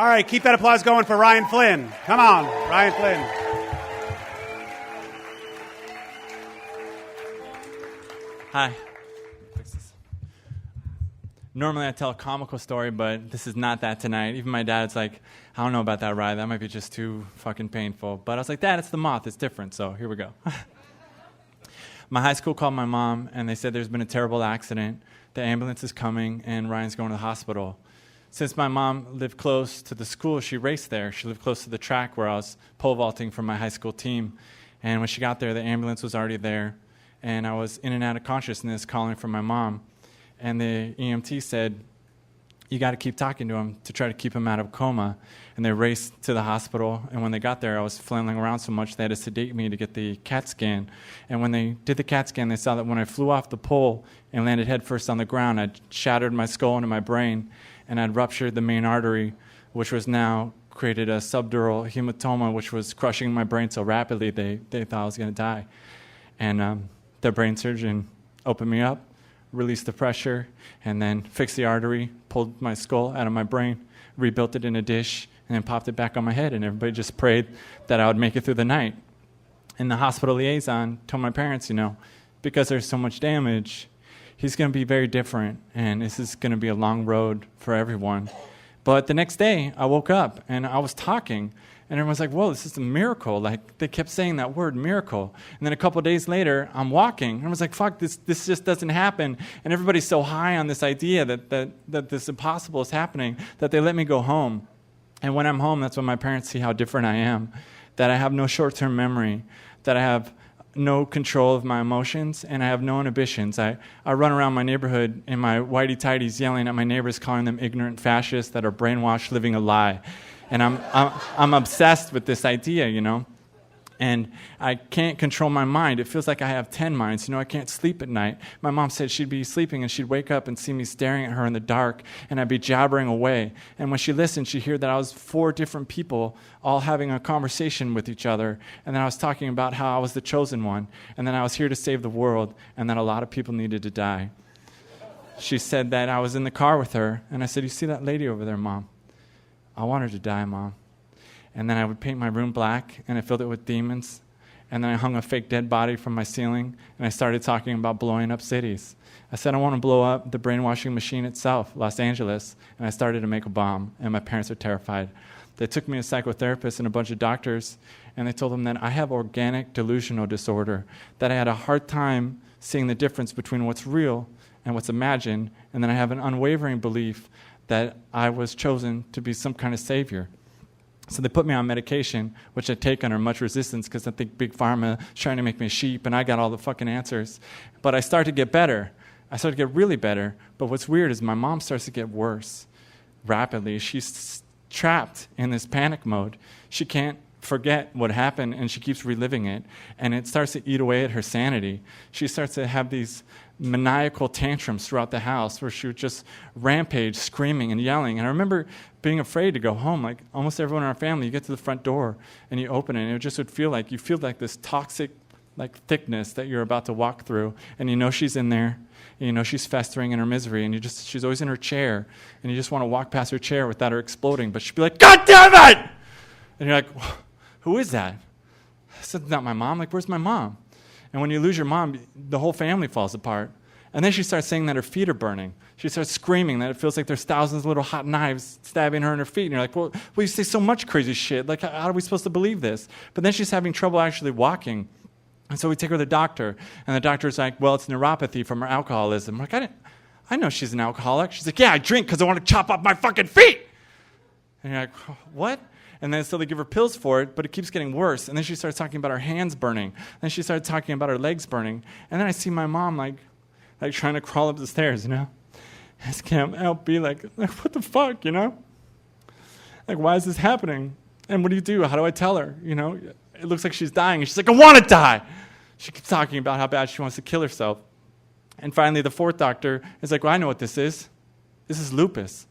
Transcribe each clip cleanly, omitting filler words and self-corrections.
All right, keep that applause going for Ryan Flynn. Come on, Ryan Flynn. Hi. Normally I tell a comical story, but this is not that tonight. Even my dad's like, I don't know about that ride. That might be just too fucking painful. But I was like, Dad, it's the Moth. It's different. So here we go. My high school called my mom, and they said there's been a terrible accident. The ambulance is coming, and Ryan's going to the hospital. Since my mom lived close to the school, she raced there. She lived close to the track where I was pole vaulting for my high school team. And when she got there, the ambulance was already there. And I was in and out of consciousness calling for my mom. And the EMT said, you got to keep talking to him to try to keep him out of a coma. And they raced to the hospital. And when they got there, I was flailing around so much they had to sedate me to get the CAT scan. And when they did the CAT scan, they saw that when I flew off the pole and landed headfirst on the ground, I'd shattered my skull into my brain, and I'd ruptured the main artery, which was now created a subdural hematoma, which was crushing my brain so rapidly they thought I was going to die. And the brain surgeon opened me up, released the pressure, and then fixed the artery, pulled my skull out of my brain, rebuilt it in a dish, and then popped it back on my head, and everybody just prayed that I would make it through the night. And the hospital liaison told my parents, because there's so much damage, he's going to be very different, and this is going to be a long road for everyone. But the next day, I woke up, and I was talking, and everyone's like, whoa, this is a miracle. Like, they kept saying that word, miracle. And then a couple of days later, I'm walking, and I was like, fuck, this just doesn't happen. And everybody's so high on this idea that this impossible is happening that they let me go home. And when I'm home, that's when my parents see how different I am, that I have no short-term memory, that I have no control of my emotions, and I have no inhibitions. I run around my neighborhood in my whitey-tighties yelling at my neighbors, calling them ignorant fascists that are brainwashed, living a lie. And I'm obsessed with this idea, And I can't control my mind. It feels like I have 10 minds. I can't sleep at night. My mom said she'd be sleeping and she'd wake up and see me staring at her in the dark, and I'd be jabbering away. And when she listened, she'd hear that I was 4 different people all having a conversation with each other. And then I was talking about how I was the chosen one, and then I was here to save the world, and that a lot of people needed to die. She said that I was in the car with her, and I said, you see that lady over there, Mom? I want her to die, Mom. And then I would paint my room black, and I filled it with demons. And then I hung a fake dead body from my ceiling, and I started talking about blowing up cities. I said, I want to blow up the brainwashing machine itself, Los Angeles. And I started to make a bomb, and my parents are terrified. They took me to a psychotherapist and a bunch of doctors, and they told them that I have organic delusional disorder, that I had a hard time seeing the difference between what's real and what's imagined, and then I have an unwavering belief that I was chosen to be some kind of savior. So they put me on medication, which I take under much resistance because I think Big Pharma is trying to make me a sheep, and I got all the fucking answers. But I started to get better. I started to get really better. But what's weird is my mom starts to get worse rapidly. She's trapped in this panic mode. She can't forget what happened, and she keeps reliving it. And it starts to eat away at her sanity. She starts to have these maniacal tantrums throughout the house where she would just rampage, screaming and yelling. And I remember being afraid to go home. Like almost everyone in our family, you get to the front door and you open it, and it just would feel like this toxic thickness that you're about to walk through, and she's in there, and she's festering in her misery, and she's always in her chair, and you just want to walk past her chair without her exploding, but she'd be like, God damn it! And you're like, who is that? I said, not my mom. Like, where's my mom? And when you lose your mom, the whole family falls apart. And then she starts saying that her feet are burning. She starts screaming that it feels like there's thousands of little hot knives stabbing her in her feet. And you're like, well, you say so much crazy shit. Like, how are we supposed to believe this? But then she's having trouble actually walking. And so we take her to the doctor. And the doctor's like, well, it's neuropathy from her alcoholism. I'm like, I know she's an alcoholic. She's like, yeah, I drink because I want to chop off my fucking feet. And you're like, what? And then so they give her pills for it, but it keeps getting worse. And then she starts talking about her hands burning. Then she started talking about her legs burning. And then I see my mom like trying to crawl up the stairs, I just can't help be like, what the fuck, Like, why is this happening? And what do you do? How do I tell her? It looks like she's dying. And she's like, I want to die. She keeps talking about how bad she wants to kill herself. And finally, the 4th doctor is like, well, I know what this is. This is lupus.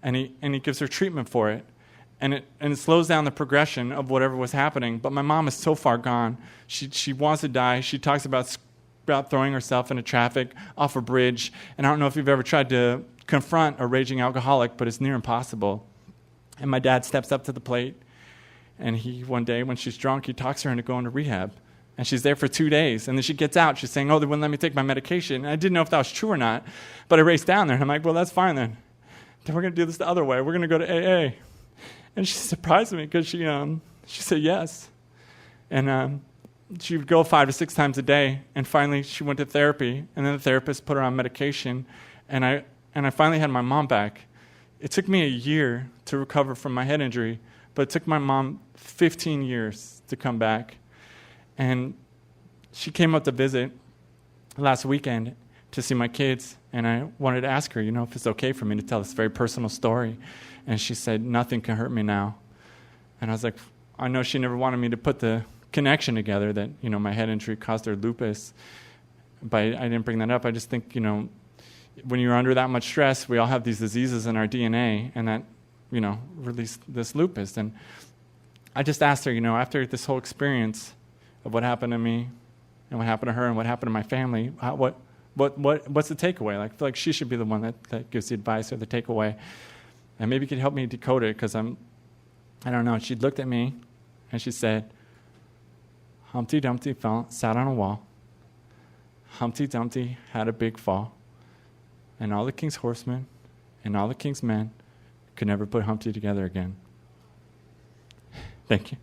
And he gives her treatment for it. And it slows down the progression of whatever was happening. But my mom is so far gone. She wants to die. She talks about throwing herself into traffic off a bridge. And I don't know if you've ever tried to confront a raging alcoholic, but it's near impossible. And my dad steps up to the plate, and one day when she's drunk, he talks her into going to rehab. And she's there for 2 days. And then she gets out. She's saying, oh, they wouldn't let me take my medication. And I didn't know if that was true or not. But I raced down there, and I'm like, well, that's fine then. Then we're going to do this the other way. We're going to go to AA. And she surprised me because she said yes. And she would go 5 to 6 times a day. And finally, she went to therapy. And then the therapist put her on medication. And I finally had my mom back. It took me a year to recover from my head injury. But it took my mom 15 years to come back. And she came up to visit last weekend to see my kids, and I wanted to ask her, if it's okay for me to tell this very personal story. And she said, nothing can hurt me now. And I was like, I know she never wanted me to put the connection together that, my head injury caused her lupus, but I didn't bring that up. I just think, when you're under that much stress, we all have these diseases in our DNA, and that, released this lupus. And I just asked her, after this whole experience of what happened to me and what happened to her and what happened to my family, what's the takeaway? I feel like she should be the one that gives the advice or the takeaway. And maybe you could help me decode it, because I don't know. She looked at me and she said, Humpty Dumpty sat on a wall. Humpty Dumpty had a big fall. And all the king's horsemen and all the king's men could never put Humpty together again. Thank you.